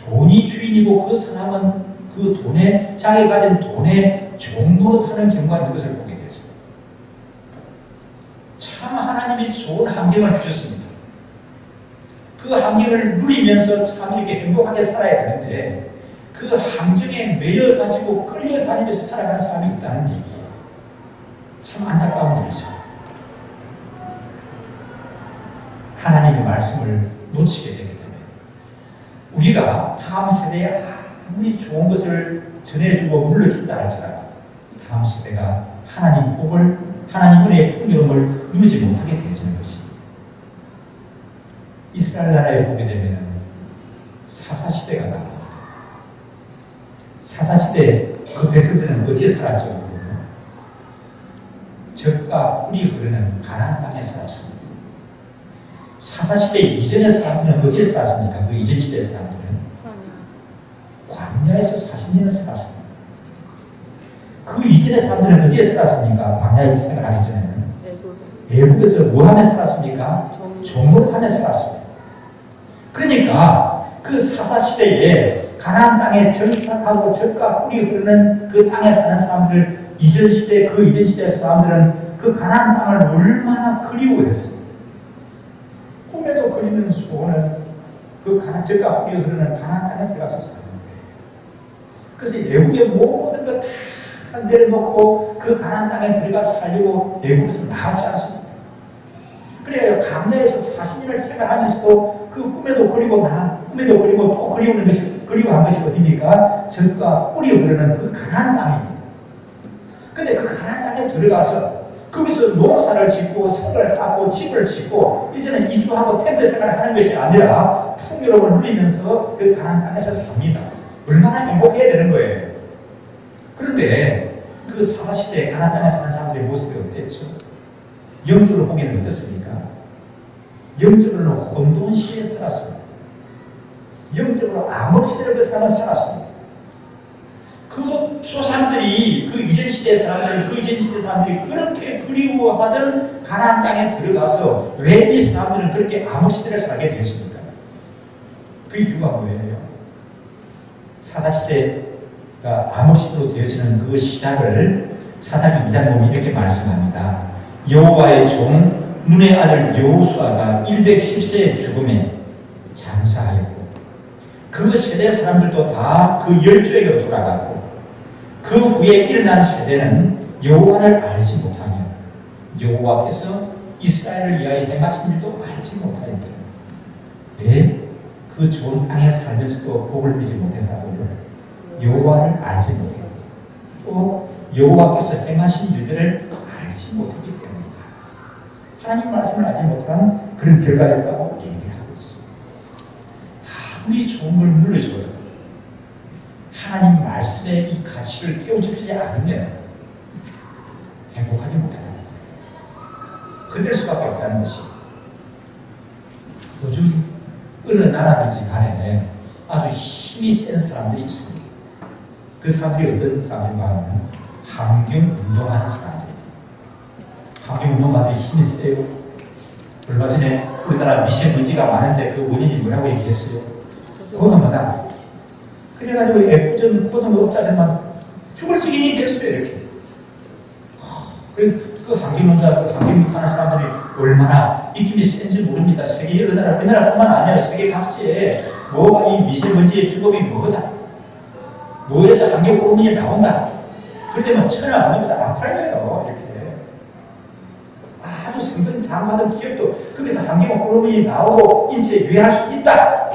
돈이 주인이고 그 사람은 그 돈에, 자기가 가진 돈에 종로로 타는 경우가 있는 것을 보게 되었습니다. 참 하나님이 좋은 환경을 주셨습니다. 그 환경을 누리면서 참 이렇게 행복하게 살아야 되는데 그 환경에 매여가지고 끌려다니면서 살아가는 사람이 있다는 얘기예요. 참 안타까운 일이죠. 하나님의 말씀을 놓치게 되게 되면 우리가 다음 세대에 아무리 좋은 것을 전해주고 물려준다 할지라도 다음 세대가 하나님 복을, 하나님 은혜의 풍요로움을 누리지 못하게 되어지는 것입니다. 이스라엘 나라에 보게 되면 사사시대가 나옵니다. 사사시대 그 백성들은 어디에 살았죠? 젖과 꿀이 흐르는 가나안 땅에 살았습니다. 사사시대 이전의 사람들은 어디에 살았습니까? 그 이전 시대 사람들은 광야에서 40년을 살았습니다. 그 이전의 사람들은 어디에 살았습니까? 광야에서 생활하기 전에는 애국에서 뭐하며 살았습니까? 종로탄에 살았습니다. 그러니까 그 사사시대에 가나안 땅에 정착하고 젖과 꿀이 흐르는 그 땅에 사는 사람들, 이전 시대, 그 이전 시대 사람들은 그 가나안 땅을 얼마나 그리워했습니다. 꿈에도 그리는 소원은 그 젖과 꿀이 흐르는 가나안 땅에 들어가서 사는 거예요. 그래서 애국의 모든 걸 다 내려놓고 그 가나안 땅에 들어가 살려고 애국에서 나왔지 않습니까? 그래요. 광야에서 40년을 생활하면서도 그 꿈에도 그리고 또 그리워한 것이 어디입니까? 젖과 꿀이 흐르는 그 가나안 땅입니다. 근데 그 가나안 땅에 들어가서 거기서 농사를 짓고 성을 쌓고 집을 짓고 이제는 이주하고 텐트 생활을 하는 것이 아니라 풍요로움을 누리면서 그 가나안 땅에서 삽니다. 얼마나 행복해야 되는 거예요. 그런데 그 사사시대에 가나안 땅에 사는 사람들의 모습이 어땠죠? 영적으로 보기에는 어떻습니까? 영적으로는 혼돈 시대에 살았습니다. 영적으로 암흑 시대를 그 사람은 살았습니다. 그 조상들이 그 이전 시대 사람들이 그렇게 그리워하던 가나안 땅에 들어가서 왜 이 사람들은 그렇게 암흑 시대를 살게 되었습니까? 그 이유가 뭐예요? 사사시대가 암흑 시대로 되어지는 그 시작을 사사기 2장 보면 이렇게 말씀합니다. 여호와의 종 눈의 아들 여호수아가 110세의 죽음에 장사하였고 그 세대 사람들도 다 그 열조에게로 돌아가고 그 후에 일어난 세대는 여호와를 알지 못하며 여호와께서 이스라엘을 위하여 행하신 일도 알지 못하였다. 왜? 그 좋은 땅에 살면서도 복을 누리지 못했다고요? 여호와를 알지 못했고 또 여호와께서 행하신 일들을 알지 못했기 때문이다. 하나님 말씀을 알지 못한 그런 결과였다고 얘기하고 있습니다. 아무리 좋은 걸 물려줘도 하나님 말씀의 이 가치를 깨우쳐주지 않으면 행복하지 못한다. 그럴 수밖에 없다는 것이 요즘 어느 나라든지 간에 아주 힘이 센 사람들이 있습니다. 그 사람들이 어떤 사람인가 하면 환경운동하는 사람들. 환경운동가들이 힘이 세요. 얼마 전에 우리나라 미세먼지가 많은데 그 원인이 뭐라고 얘기했어요? 고등어다. 그래가지고 애꿎은 고등어업자들만 죽을 지경이 됐어요. 이렇게. 그 환경운동하는 사람들이 얼마나 입김이 센지 모릅니다. 세계 여러 나라, 우리나라뿐만 아니라 세계 각지에 뭐가 이 미세먼지의 주범이 뭐다. 뭐에서 환경 호르몬이 나온다. 그러면 천하 문명보다 안 팔려요. 이렇게. 아주 승승장구하던 기업도 거기서 환경 호르몬이 나오고 인체에 유해할 수 있다.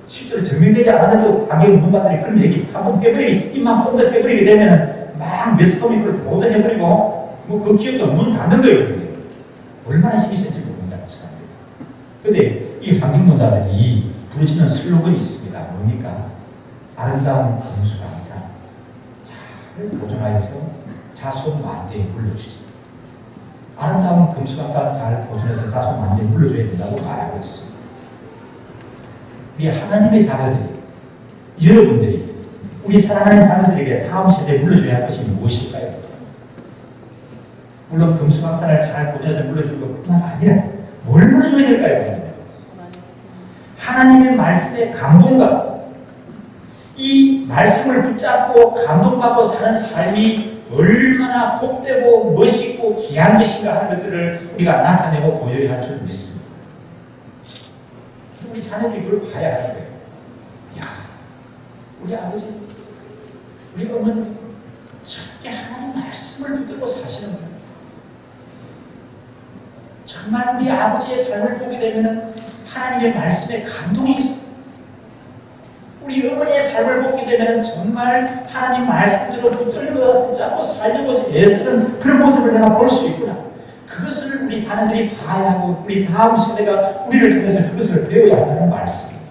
실제로 증명되지 않았는데도 환경 운동가들이 그런 얘기 한번 입만 pon듯 해버리게 되면은 막 매스컴이 그걸 보도해버리고 뭐 그 기업도 문 닫는 거예요. 그게. 얼마나 힘이 센지 모른다는 사람들. 근데 이 환경론자들이 부르짖는 슬로건이 있습니다. 뭡니까? 아름다운 금수강산 잘 보존하여서 자손 만대에 물려주지. 아름다운 금수강산 잘 보존해서 자손 만대에 물려줘야 된다고 말하고 있습니다. 우리 하나님의 자녀들이, 여러분들이, 우리 사랑하는 자녀들에게 다음 세대에 물려줘야 할 것이 무엇일까요? 물론 금수강산을 잘 보존해서 물려줄 것뿐만 아니라 뭘 물려줘야 될까요? 하나님의 말씀의 감동과 이 말씀을 붙잡고 감동받고 사는 삶이 얼마나 복되고 멋있고 귀한 것인가 하는 것들을 우리가 나타내고 보여야 할 줄 믿습니다. 우리 자녀들이 그걸 봐야 하는 거예요. 야, 우리 아버지, 우리 어머니 절대 하나님 말씀을 붙들고 사시는 거예요. 정말 우리 아버지의 삶을 보게 되면 하나님의 말씀에 감동이 있어요. 우리 어머니의 삶을 보게 되면 정말 하나님 말씀대로 붙잡고 살려고 애쓰는 그런 모습을 내가 볼 수 있구나. 그것을 우리 자녀들이 봐야 하고 우리 다음 세대가 우리를 통해서 그것을 배워야 한다는 말씀입니다.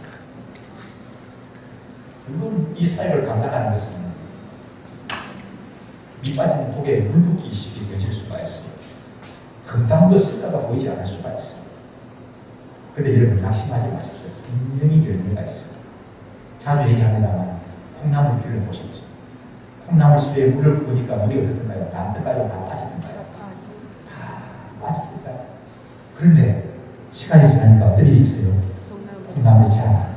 물론 이 사역을 감당하는 것은 밑빠진 독에 물 붓기식이 되어질 수가 있어요. 금방 그 쓰다가 보이지 않을 수가 있어요. 그런데 여러분 낙심하지 마십시오. 분명히 열매가 있어요. 자주 얘기합니다만 콩나물 길러보십시오. 콩나물 수레에 물을 부으니까 물이 어떻던가요? 남들까요? 다 빠지던가요? 다 빠집니다. 그런데 시간이 지나니까 어떤 일이 있어요? 콩나물이 자라.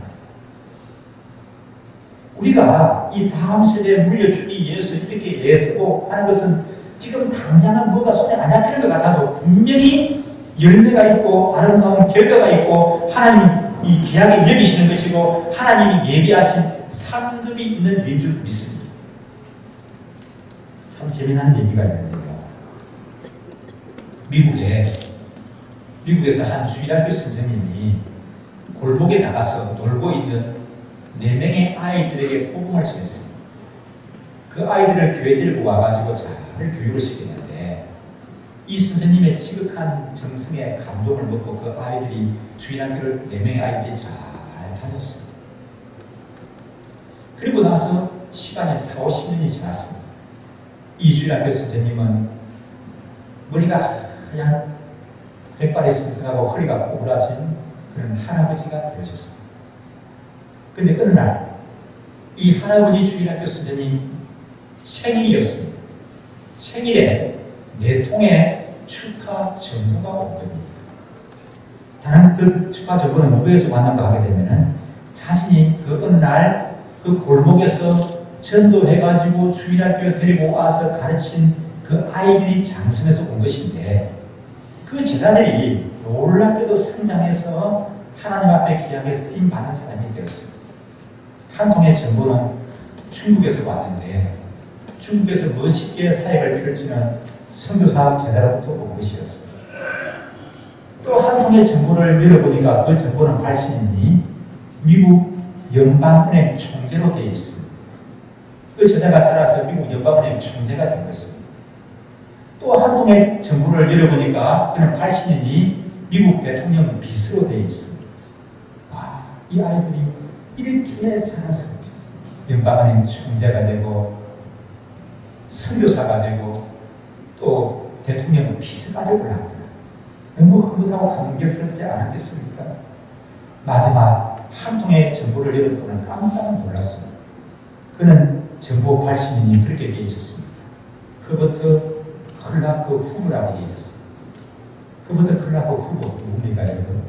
우리가 이 다음 세대에 물려주기 위해서 이렇게 애쓰고 하는 것은 지금 당장은 뭐가 손에 안 잡히는 것 같아도 분명히 열매가 있고 아름다운 결과가 있고 하나님이 이 귀하게 여기시는 것이고 하나님이 예비하신 상급이 있는 일인 줄 믿습니다. 참 재미나는 얘기가 있는데요. 미국에서 한 주일학교 선생님이 골목에 나가서 놀고 있는 4명의 아이들에게 복음을 전했습니다. 그 아이들을 교회 데리고 와가지고 잘 교육을 시키는데 이 선생님의 지극한 정성에 감동을 먹고 그 아이들이 주일학교를 4명의 아이들이 잘 다녔습니다. 그리고 나서 시간이 4, 50년이 지났습니다. 이 주일학교 선생님은 머리가 하얀 백발이 승승하고 허리가 꼬부라진 그런 할아버지가 되어졌습니다. 근데 어느 날 이 할아버지 주일학교 선생님 생일이었습니다. 생일에 4통의 축하 전보가 온 겁니다. 다른 그 축하 전보는 누구에서 왔는가 하게 되면은 자신이 그 어느 날 그 골목에서 전도해가지고 주일학교에 데리고 와서 가르친 그 아이들이 장성해서 온 것인데 그 제자들이 놀랍게도 성장해서 하나님 앞에 귀하게 쓰임받는 사람이 되었습니다. 한 통의 전보는 중국에서 왔는데 중국에서 멋있게 사역을 펼치는 선교사 제자로부터 온 것이었습니다. 또 한 통의 정보를 열어보니까 그 정보는 발신인이 미국 연방은행 총재로 되어 있습니다. 그 제자가 자라서 미국 연방은행 총재가 된 것입니다. 또 한 통의 정보를 열어보니까 그는 발신인이 미국 대통령 비서로 되어 있습니다. 와, 이 아이들이 이렇게 자라서 연방은행 총재가 되고 선교사가 되고 또 대통령 비서까지 올라갑니다. 너무 흐뭇하고 감격스럽지 않았겠습니까? 마지막 한 통의 정보를 열어보고는 깜짝 놀랐습니다. 그는 정보 발신인이 그렇게 되어 있었습니다. 허버트 클라크 후보라고 되어 있었습니다. 허버트 클라크 후보 누굽니까 여러분?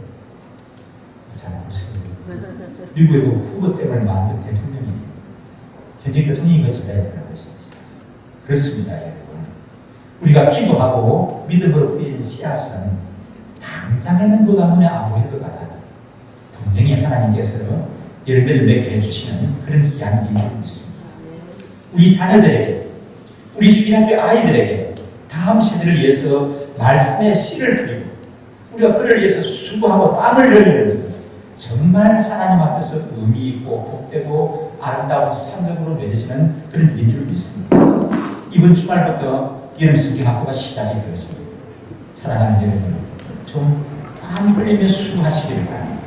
잘 모르시겠네요. 미국의 그 후보댐을 만든 대통령입니다. 현재 대통령이 그 제자였다는 것입니다. 그렇습니다, 여러분. 우리가 기도하고 믿음으로 뿌린 씨앗은 당장에는 뭐가 눈에 안 보일 것 같아도 분명히 하나님께서 열매를 맺게 해주시는 그런 귀한 일을 믿습니다. 우리 자녀들에게, 우리 주일학교 아이들에게 다음 세대를 위해서 말씀의 씨를 뿌리고 우리가 그를 위해서 수고하고 땀을 흘리는 것은 정말 하나님 앞에서 의미 있고 복되고 아름다운 상급으로 맺어지는 그런 일인 줄 믿습니다. 이번 주말부터 여름 성경학교가 시작이 되었습니다. 사랑하는 여러분, 좀 땀 흘리며 수고하시기를 바랍니다.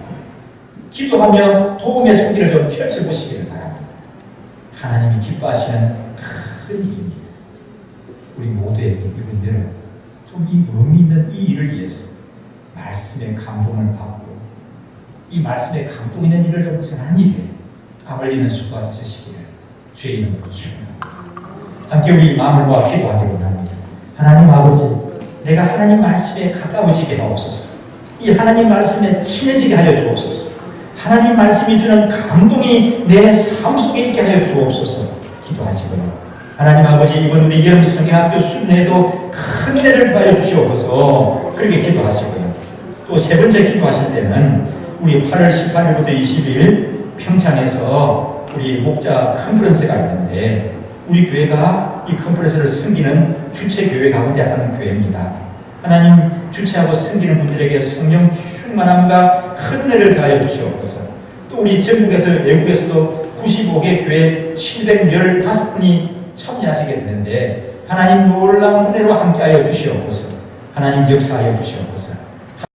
기도하며 도움의 손길을 좀 펼쳐보시기를 바랍니다. 하나님이 기뻐하시는 큰 일입니다. 우리 모두에게 이번 여름 좀 이 의미 있는 이 일을 위해서 말씀의 감동을 받고 이 말씀에 감동 있는 일을 좀 전한 일에 아물리는 수가 있으시기를 주의 이름으로 축원합니다. 함께 우리 마음을 모아 기도하기로 합니다. 하나님 아버지, 내가 하나님 말씀에 가까워지게 하옵소서. 이 하나님 말씀에 친해지게 하여 주옵소서. 하나님 말씀이 주는 감동이 내 삶 속에 있게 하여 주옵소서. 기도하시고요. 하나님 아버지, 이번 우리 여름 성경학교 수련회도 큰 은혜를 더하여 주시옵소서. 그렇게 기도하시고요. 또 세 번째 기도하실 때는 우리 8월 18일부터 20일 평창에서 우리 목자 컨퍼런스가 있는데 우리 교회가 이 컨퍼런스를 섬기는 주체 교회 가운데 하는 교회입니다. 하나님 주체하고 섬기는 분들에게 성령 충만함과 큰 은혜를 더하여 주시옵소서. 또 우리 전국에서 외국에서도 95개 교회 715분이 참여하시게 되는데 하나님 놀라운 은혜로 함께하여 주시옵소서. 하나님 역사하여 주시옵소서.